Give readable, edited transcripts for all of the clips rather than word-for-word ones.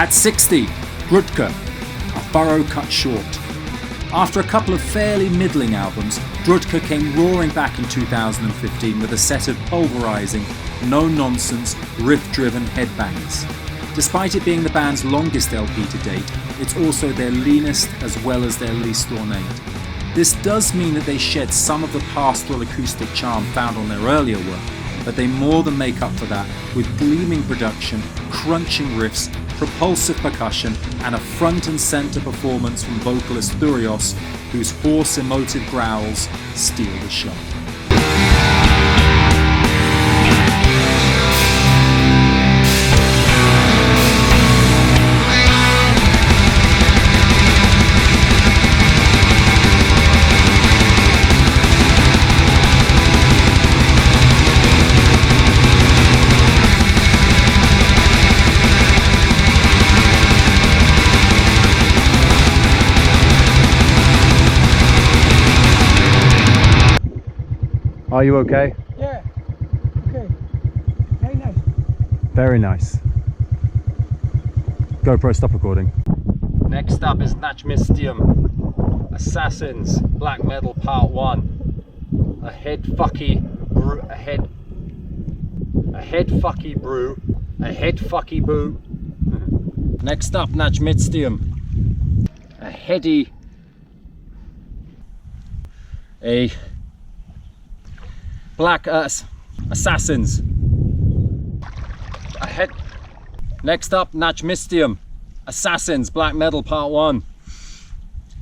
At 60, Drudkh, a Furrow cut short. After a couple of fairly middling albums, Drudkh came roaring back in 2015 with a set of pulverising, no-nonsense, riff-driven headbangers. Despite it being the band's longest LP to date, it's also their leanest as well as their least ornate. This does mean that they shed some of the pastoral acoustic charm found on their earlier work, but they more than make up for that with gleaming production, crunching riffs, propulsive percussion, and a front and centre performance from vocalist Furrow, whose hoarse emotive growls steal the show. Are you okay? Yeah. Okay. Very nice. Very nice. GoPro, stop recording. Next up is Nachtmystium, Assassins, Black Metal Part 1. A head fucky brew, a head fucky brew, a head fucky boo. Next up, Nachtmystium, a Black Assassins. Ahead. Next up, Nachtmystium, Assassins, Black Metal Part 1.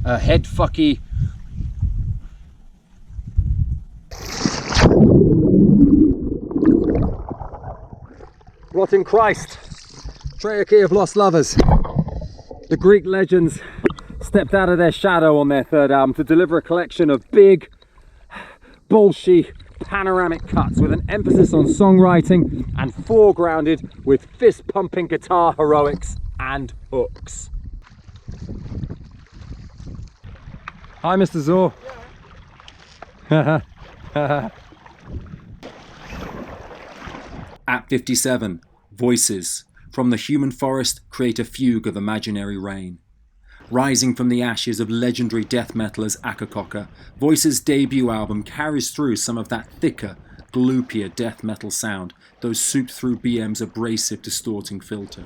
A head fucky. Rotting Christ. Triarchy of Lost Lovers. The Greek legends stepped out of their shadow on their third album to deliver a collection of big, bullshit, panoramic cuts with an emphasis on songwriting and foregrounded with fist-pumping guitar heroics and hooks. Hi, Mr. Zor. At 57, Voices. From the human forest, create a fugue of imaginary rain. Rising from the ashes of legendary death metalers Akakoka, Voices' debut album carries through some of that thicker, gloopier death metal sound, those souped through BM's abrasive, distorting filter.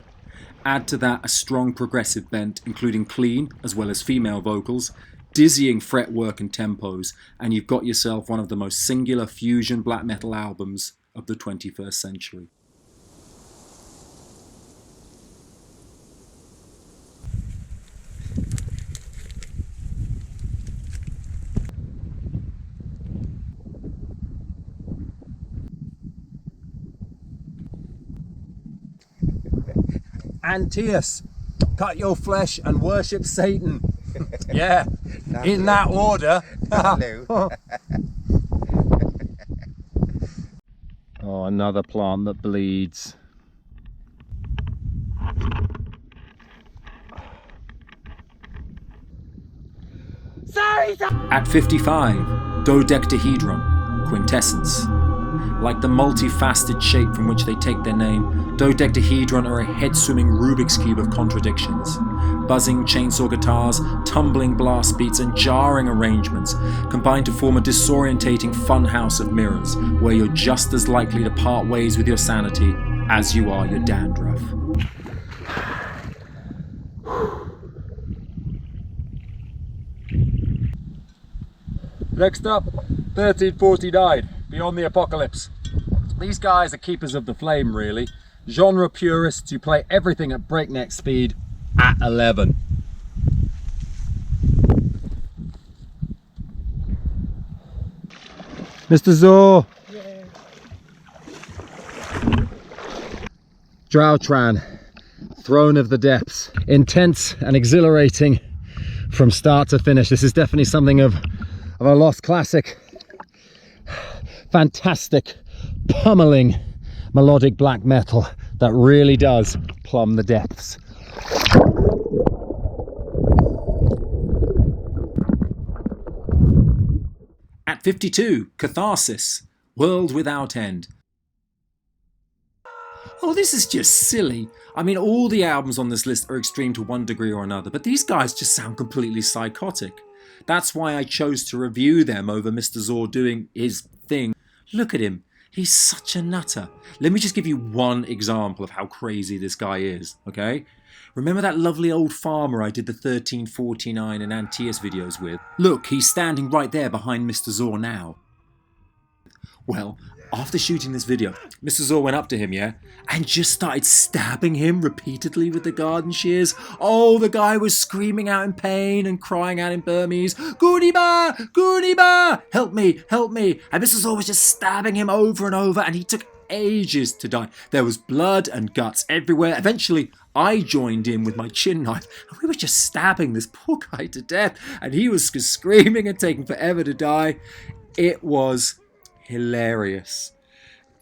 Add to that a strong progressive bent, including clean, as well as female vocals, dizzying fretwork and tempos, and you've got yourself one of the most singular fusion black metal albums of the 21st century. Antaeus, cut your flesh and worship Satan. Yeah, in that order. Oh, another plant that bleeds. At 55, Dodecahedron, Kwintessens. Like the multifaceted shape from which they take their name, Dodecahedron are a head-swimming Rubik's Cube of contradictions. Buzzing chainsaw guitars, tumbling blast beats and jarring arrangements combine to form a disorientating funhouse of mirrors where you're just as likely to part ways with your sanity as you are your dandruff. Next up, 1349, Beyond the Apocalypse. These guys are keepers of the flame, really. Genre purists who play everything at breakneck speed at 11. Mr. Zor! Yeah. Drautran, Throne of the Depths. Intense and exhilarating from start to finish. This is definitely something of a lost classic. Fantastic, pummeling melodic black metal that really does plumb the depths. At 52, Katharsis, World Without End. Oh, this is just silly. I mean, all the albums on this list are extreme to one degree or another, but these guys just sound completely psychotic. That's why I chose to review them over Mr. Zor doing his thing. Look at him. He's such a nutter. Let me just give you one example of how crazy this guy is, okay? Remember that lovely old farmer I did the 1349 and Antaeus videos with? Look, he's standing right there behind Mr. Zor now. Well, after shooting this video, Mr. Zor went up to him, yeah, and just started stabbing him repeatedly with the garden shears. Oh, the guy was screaming out in pain and crying out in Burmese, "Gooniba! Gooniba! Help me! Help me!" And Mr. Zor was just stabbing him over and over, and he took ages to die. There was blood and guts everywhere. Eventually, I joined in with my chin knife, and we were just stabbing this poor guy to death, and he was screaming and taking forever to die. It was hilarious.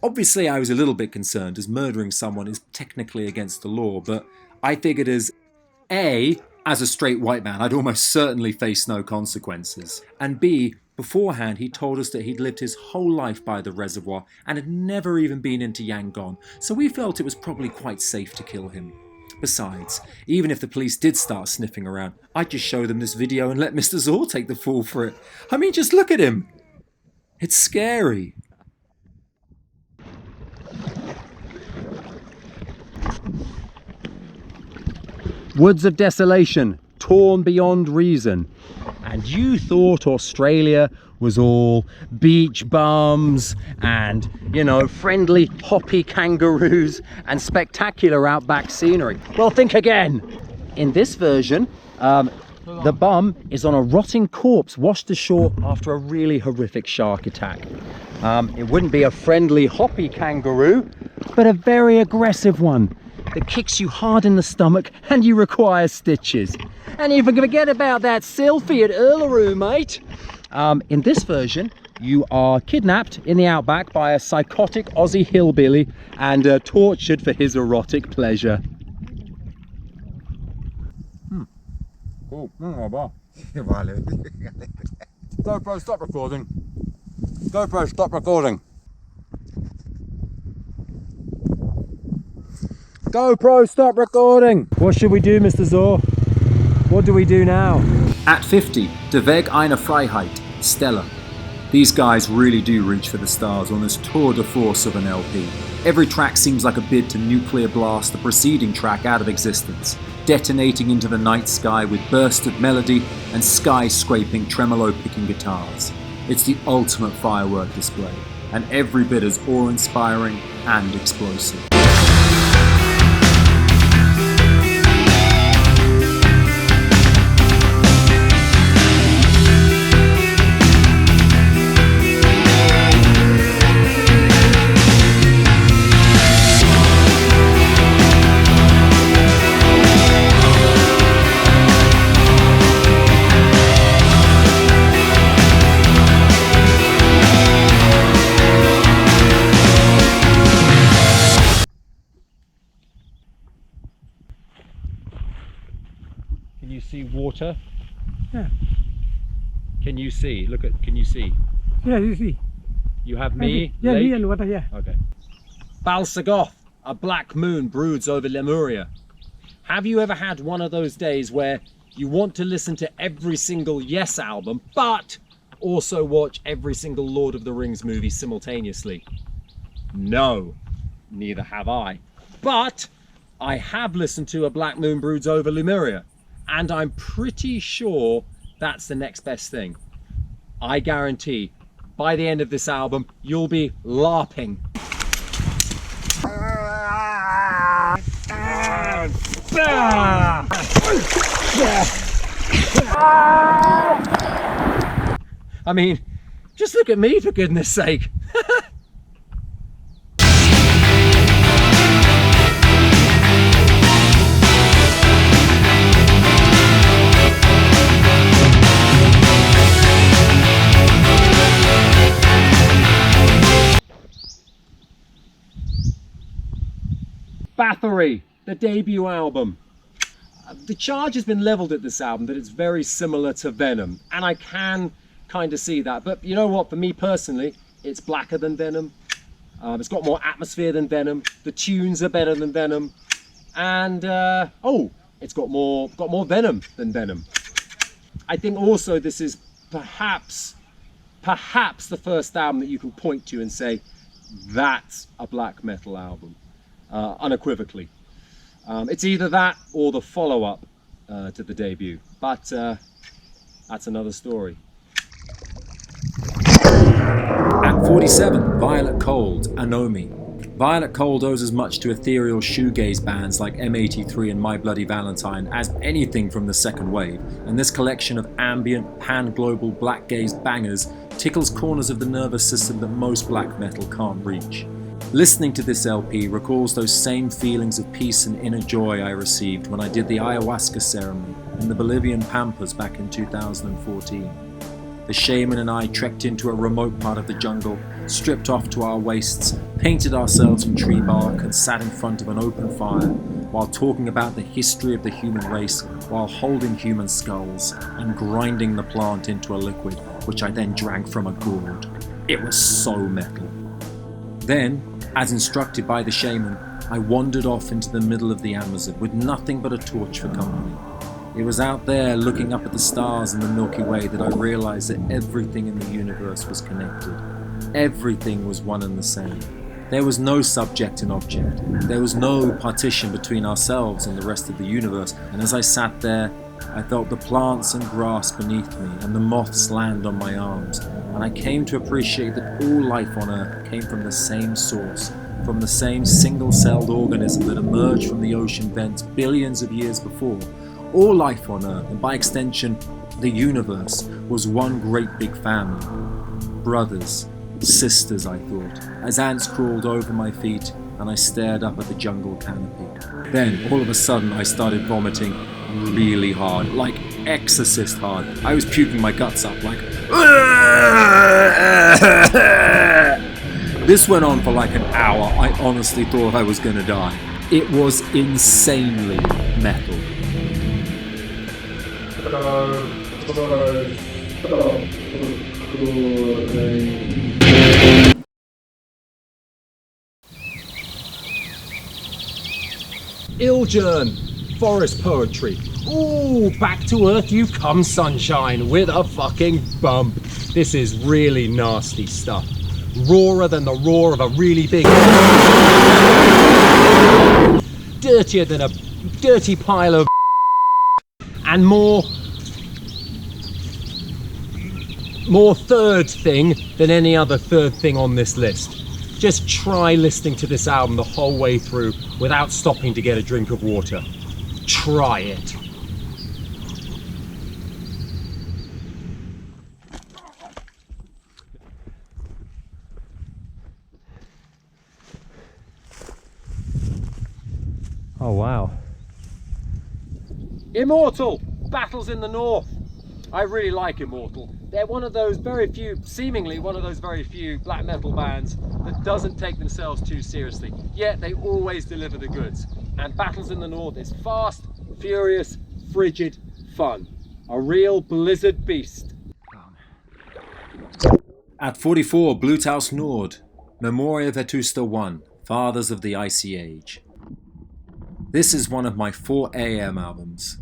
Obviously, I was a little bit concerned, as murdering someone is technically against the law, but I figured as a straight white man, I'd almost certainly face no consequences, and B, beforehand he told us that he'd lived his whole life by the reservoir and had never even been into Yangon, so we felt it was probably quite safe to kill him. Besides, even if the police did start sniffing around, I'd just show them this video and let Mr. Zor take the fall for it. I mean, just look at him. It's scary. Woods of Desolation, torn beyond reason. And you thought Australia was all beach bums and, you know, friendly hoppy kangaroos and spectacular outback scenery. Well, think again. In this version, the bum is on a rotting corpse washed ashore after a really horrific shark attack. It wouldn't be a friendly hoppy kangaroo, but a very aggressive one that kicks you hard in the stomach and you require stitches. And you can forget about that selfie at Uluru, mate. In this version, you are kidnapped in the outback by a psychotic Aussie hillbilly and tortured for his erotic pleasure. GoPro, stop recording. GoPro, stop recording. GoPro, stop recording. What should we do, Mr. Zor? What do we do now? At 50, Drudkh, einer, Freiheit, Stellar. These guys really do reach for the stars on this tour de force of an LP. Every track seems like a bid to nuclear blast the preceding track out of existence, detonating into the night sky with bursts of melody and sky-scraping tremolo-picking guitars. It's the ultimate firework display, and every bit as awe-inspiring and explosive. Can you see water? Yeah. Can you see? Look at, can you see? Yeah, you see. You have me, Yeah, lake. me and water, yeah. Okay. Bal-Sagoth, a black moon broods over Lemuria. Have you ever had one of those days where you want to listen to every single Yes album, but also watch every single Lord of the Rings movie simultaneously? No, neither have I. But I have listened to a Black Moon Broods over Lemuria, and I'm pretty sure that's the next best thing. I guarantee by the end of this album, you'll be LARPing. I mean, just look at me, for goodness sake. Bathory, the debut album. The charge has been leveled at this album that it's very similar to Venom, and I can kind of see that, but you know what, for me personally, it's blacker than Venom. It's got more atmosphere than Venom. The tunes are better than Venom. And, it's got more Venom than Venom. I think also this is perhaps the first album that you can point to and say, that's a black metal album, unequivocally. It's either that or the follow-up to the debut, but that's another story. At 47, Violet Cold, Anomie. Violet Cold owes as much to ethereal shoegaze bands like M83 and My Bloody Valentine as anything from the second wave, and this collection of ambient, pan-global black gaze bangers tickles corners of the nervous system that most black metal can't reach. Listening to this LP recalls those same feelings of peace and inner joy I received when I did the ayahuasca ceremony in the Bolivian Pampas back in 2014. The shaman and I trekked into a remote part of the jungle, stripped off to our waists, painted ourselves in tree bark and sat in front of an open fire while talking about the history of the human race while holding human skulls and grinding the plant into a liquid which I then drank from a gourd. It was so metal. Then, as instructed by the shaman, I wandered off into the middle of the Amazon with nothing but a torch for company. It was out there looking up at the stars in the Milky Way that I realized that everything in the universe was connected. Everything was one and the same. There was no subject and object. There was no partition between ourselves and the rest of the universe, and as I sat there, I felt the plants and grass beneath me and the moths land on my arms, and I came to appreciate that all life on Earth came from the same source, from the same single-celled organism that emerged from the ocean vents billions of years before. All life on Earth, and by extension, the universe, was one great big family. Brothers, sisters, I thought, as ants crawled over my feet and I stared up at the jungle canopy. Then, all of a sudden, I started vomiting really hard, like exorcist hard. I was puking my guts up, like... This went on for like an hour. I honestly thought I was gonna die. It was insanely metal. Ildjarn, forest poetry. Ooh, back to earth you come, sunshine, with a fucking bump. This is really nasty stuff. Rawer than the roar of a really big... Dirtier than a dirty pile of... And more third thing than any other third thing on this list. Just try listening to this album the whole way through without stopping to get a drink of water. Try it. Oh wow. Immortal! Battles in the North. I really like Immortal. They're one of those very few, seemingly one of those very few black metal bands that doesn't take themselves too seriously, yet they always deliver the goods. And Battles in the North is fast, furious, frigid fun. A real blizzard beast. At 44, Bluthaus Nord, Memoria Vetusta 1, Fathers of the Icy Age. This is one of my 4 AM albums.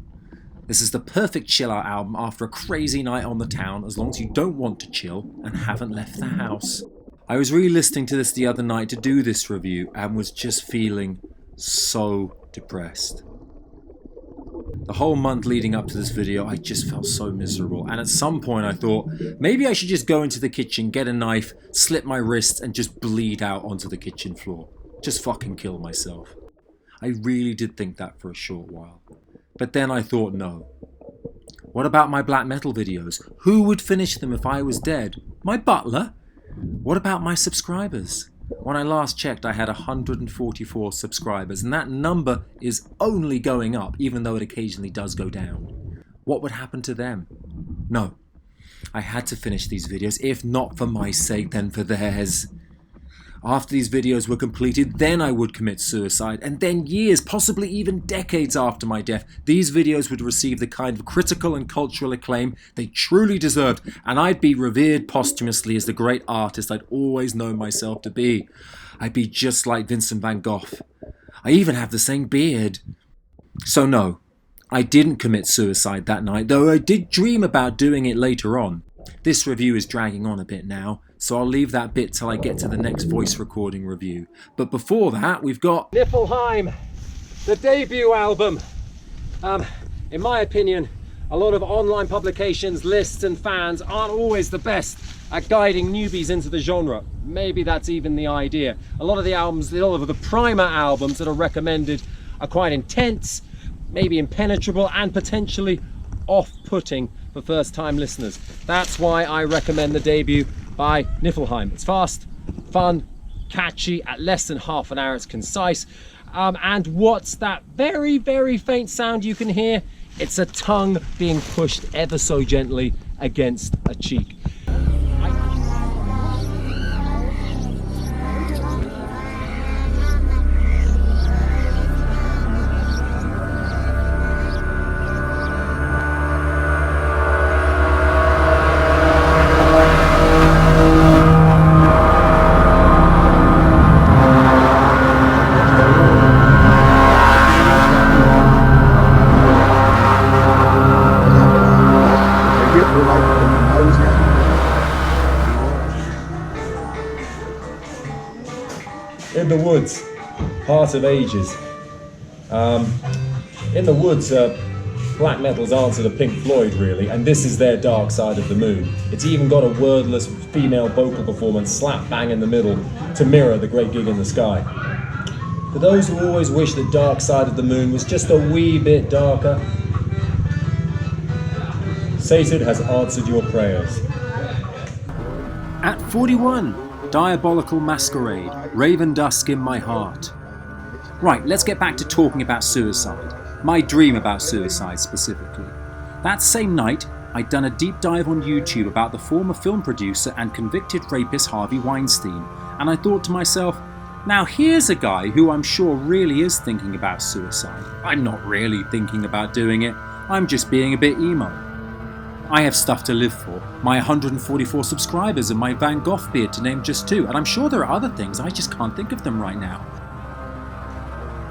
This is the perfect chill-out album after a crazy night on the town, as long as you don't want to chill and haven't left the house. I was re-listening to this the other night to do this review and was just feeling so depressed. The whole month leading up to this video, I just felt so miserable, and at some point I thought, maybe I should just go into the kitchen, get a knife, slit my wrist and just bleed out onto the kitchen floor. Just fucking kill myself. I really did think that for a short while. But then I thought, no. What about my black metal videos? Who would finish them if I was dead? My butler? What about my subscribers? When I last checked, I had 144 subscribers, and that number is only going up, even though it occasionally does go down. What would happen to them? No. I had to finish these videos, if not for my sake, then for theirs. After these videos were completed, then I would commit suicide, and then years, possibly even decades after my death, these videos would receive the kind of critical and cultural acclaim they truly deserved, and I'd be revered posthumously as the great artist I'd always known myself to be. I'd be just like Vincent van Gogh. I even have the same beard. So no, I didn't commit suicide that night, though I did dream about doing it later on. This review is dragging on a bit now, so I'll leave that bit till I get to the next voice recording review. But before that, we've got Niflheim, the debut album. In my opinion, a lot of online publications, lists and fans aren't always the best at guiding newbies into the genre. Maybe that's even the idea. A lot of the albums, a lot of the primer albums that are recommended are quite intense, maybe impenetrable, and potentially off-putting for first-time listeners. That's why I recommend the debut by Niflheim. It's fast, fun, catchy, at less than half an hour it's concise. And what's that very, very faint sound you can hear? It's a tongue being pushed ever so gently against a cheek. In the Woods, Heart of Ages. In the Woods, black metal's answer to Pink Floyd, really, and this is their Dark Side of the Moon. It's even got a wordless female vocal performance slap bang in the middle to mirror the Great Gig in the Sky. For those who always wish that Dark Side of the Moon was just a wee bit darker, Satan has answered your prayers. At 41, Diabolical Masquerade, Raven Dusk in My Heart. Right, let's get back to talking about suicide. My dream about suicide specifically. That same night, I'd done a deep dive on YouTube about the former film producer and convicted rapist Harvey Weinstein, and I thought to myself, now here's a guy who I'm sure really is thinking about suicide. I'm not really thinking about doing it, I'm just being a bit emo. I have stuff to live for, my 144 subscribers and my Van Gogh beard to name just two, and I'm sure there are other things, I just can't think of them right now.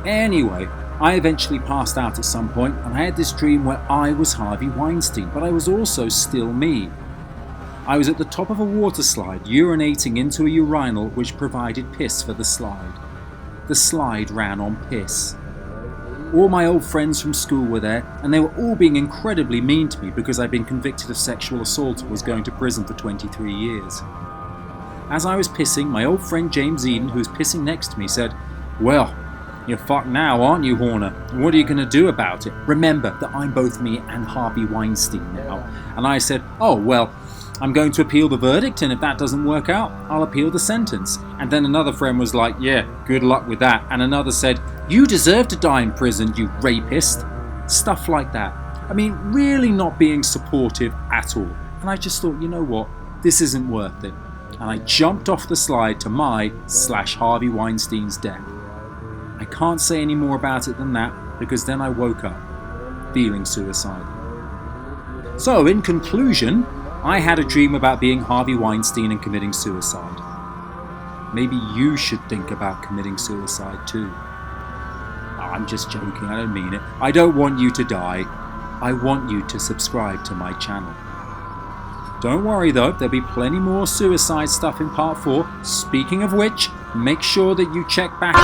Anyway, I eventually passed out at some point, and I had this dream where I was Harvey Weinstein, but I was also still me. I was at the top of a water slide, urinating into a urinal which provided piss for the slide. The slide ran on piss. All my old friends from school were there, and they were all being incredibly mean to me because I'd been convicted of sexual assault and was going to prison for 23 years. As I was pissing, my old friend James Eden, who was pissing next to me, said, "Well, you're fucked now, aren't you, Horner? What are you going to do about it? Remember that I'm both me and Harvey Weinstein now." And I said, "Oh, well, I'm going to appeal the verdict, and if that doesn't work out, I'll appeal the sentence." And then another friend was like, "Yeah, good luck with that." And another said, "You deserve to die in prison, you rapist." Stuff like that. I mean, really not being supportive at all. And I just thought, you know what? This isn't worth it. And I jumped off the slide to my/Harvey Weinstein's death. I can't say any more about it than that, because then I woke up, feeling suicidal. So, in conclusion, I had a dream about being Harvey Weinstein and committing suicide. Maybe you should think about committing suicide too. I'm just joking, I don't mean it. I don't want you to die. I want you to subscribe to my channel. Don't worry though, there'll be plenty more suicide stuff in part 4. Speaking of which, make sure that you check back.